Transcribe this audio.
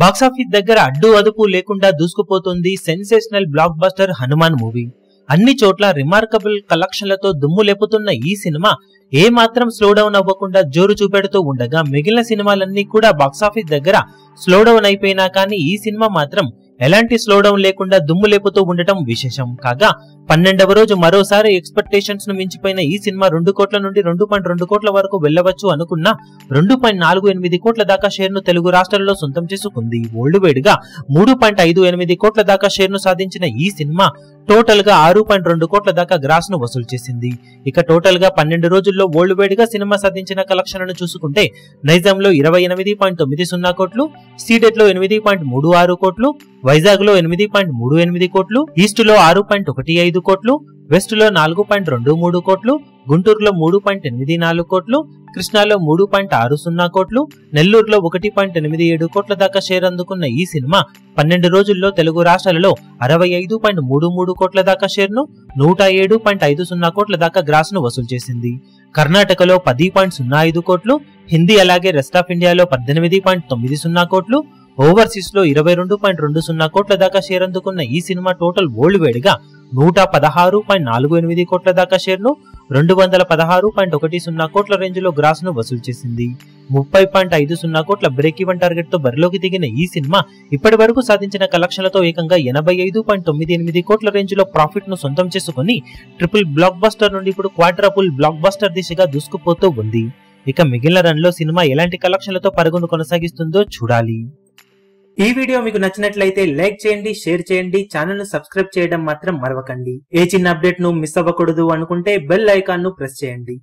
Box office దగ్గర అడ్డు అదుపు లేకుండా దూసుకుపోతుంది sensational blockbuster Hanuman movie. అన్ని చోట్ల రిమార్కబుల్ కలెక్షన్లతో దుమ్ము లేపుతున్న ఈ సినిమా ఏ మాత్రం స్లో డౌన్ అవ్వకుండా జోరు చూపెడుతూ ఉండగా మిగిలిన సినిమాలన్నీ కూడా బాక్సాఫీస్ దగ్గర స్లో డౌన్ అయిపోయినా కానీ ఈ సినిమా మాత్రం ఎలాంటి స్లో డౌన్ లేకుండా దుమ్ము లేపుతూ ఉండటం విశేషం. కాగా 12వ రోజు మరోసారి ఎక్స్పెక్టేషన్స్ ను మించిపోయిన ఈ సినిమా 2 కోట్ల నుండి 2.2 కోట్ల వరకు వెళ్లవచ్చు అనుకున్న 2.48 కోట్ల దాకా షేర్ ను తెలుగు రాష్ట్రాల్లో సొంతం చేసుకుంది. వరల్డ్ వైడ్ గా 3.58 కోట్ల దాకా షేర్ ను సాధించిన ఈ సినిమా టోటల్ గా 6.2 కోట్ల దాకా గ్రాస్ ను వసూలు చేసింది. ఇక టోటల్ గా 12 రోజుల్లో వరల్డ్ వైడ్ గా సినిమా సాధించిన కలెక్షన్లను చూసుకుంటే నైజాం లో 28.90 కోట్లు, సీడెట్ లో 8.36 కోట్లు, వైజాగ్ లో 8.38 కోట్లు, ఈస్ట్ లో 6.15 కోట్లు, వెస్ట్ లో 4.23 కోట్లు, గుంటూరులో 3.84 కోట్లు, కృష్ణాలో 3.60 కోట్లు, నెల్లూరులో 1.87 కోట్ల దాకా షేర్ అందుకున్న ఈ సినిమా 12 రోజుల్లో తెలుగు రాష్ట్రాలలో 65.33 కోట్ల దాకా షేర్ ను, 107.50 కోట్ల దాకా గ్రాస్ ను వసూలు చేసింది. కర్ణాటకలో 10.05 కోట్లు, హిందీ అలాగే రెస్ట్ ఆఫ్ ఇండియాలో 18.90 కోట్లు, ఓవర్సీస్ లో 22.20 కోట్ల దాకా షేర్ అందుకున్న ఈ సినిమా టోటల్ వరల్డ్ వైడ్ గా 116.48 కోట్ల దాకా షేర్ ను, 216.10 కోట్ల రేంజ్ లో గ్రాస్ ను వసూలు చేసింది. 30.50 కోట్ల బ్రేక్ ఈవెన్ టార్గెట్ తో బరిలోకి దిగిన ఈ సినిమా ఇప్పటి వరకు సాధించిన కలెక్షన్లతో ఏకంగా 85.98 కోట్ల రేంజ్ లో ప్రాఫిట్ ను సొంతం చేసుకుని ట్రిపుల్ బ్లాక్ బస్టర్ నుండి ఇప్పుడు క్వాడ్రపుల్ బ్లాక్ బస్టర్ దిశగా దూసుకుపోతూ ఉంది. ఇక మిగిలిన రన్ లో సినిమా ఎలాంటి కలెక్షన్లతో పరుగును కొనసాగిస్తుందో చూడాలి. ఈ వీడియో మీకు నచ్చినట్లయితే లైక్ చేయండి, షేర్ చేయండి, ఛానల్ ను సబ్స్క్రైబ్ చేయడం మాత్రం మరవకండి. ఏ చిన్న అప్డేట్ ను మిస్ అవ్వకూడదు అనుకుంటే బెల్ ఐకాన్ ను ప్రెస్ చేయండి.